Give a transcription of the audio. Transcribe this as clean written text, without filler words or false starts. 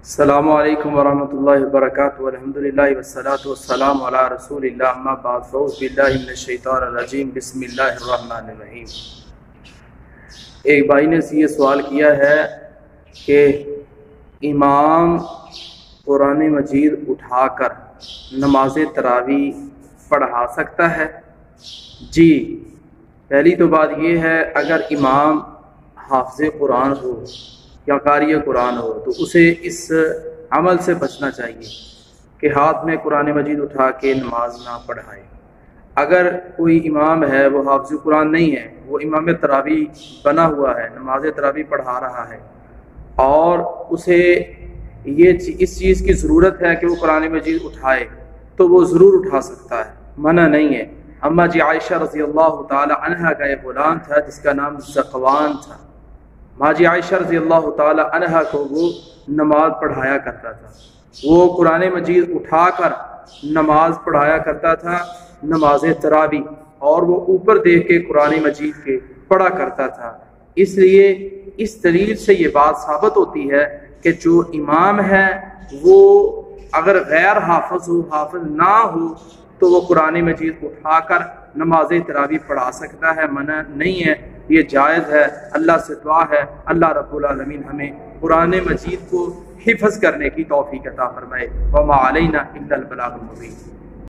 السلام علیکم ورحمۃ اللہ وبرکاتہ، الحمدللہ والصلاۃ والسلام علی رسول اللہ، اما بعد فاعوذ باللہ من الشیطان الرجیم، بسم اللہ الرحمن الرحیم۔ ایک بھائی نے یہ سوال کیا ہے کہ امام قرآن مجید اٹھا کر نماز تراویح پڑھا سکتا ہے؟ جی، پہلی تو بات یہ ہے، اگر امام حافظ قرآن ہو یا قاری قرآن ہو تو اسے اس عمل سے بچنا چاہیے کہ ہاتھ میں قرآن مجید اٹھا کے نماز نہ پڑھائے۔ اگر کوئی امام ہے وہ حافظ قرآن نہیں ہے، وہ امام تراویح بنا ہوا ہے، نماز تراویح پڑھا رہا ہے اور اسے اس چیز کی ضرورت ہے کہ وہ قرآن مجید اٹھائے تو وہ ضرور اٹھا سکتا ہے، منع نہیں ہے۔ اما جی عائشہ رضی اللہ تعالی عنہا کا ایک غلام تھا جس کا نام ذقوان تھا۔ ماجی عائشہ رضی اللہ تعالی عنہا کو وہ نماز پڑھایا کرتا تھا، وہ قرآن مجید اٹھا کر نماز پڑھایا کرتا تھا، نماز تراویح، اور وہ اوپر دیکھ کے قرآن مجید کے پڑھا کرتا تھا۔ اس لیے اس دلیل سے یہ بات ثابت ہوتی ہے کہ جو امام ہے وہ اگر غیر حافظ ہو، حافظ نہ ہو، تو وہ قرآن مجید اٹھا کر نماز تراویح پڑھا سکتا ہے، منع نہیں ہے، یہ جائز ہے۔ اللہ سے دعا ہے اللہ رب العالمین ہمیں قرآن مجید کو حفظ کرنے کی توفیق عطا فرمائے۔ وما علینا الا البلاغ المبین۔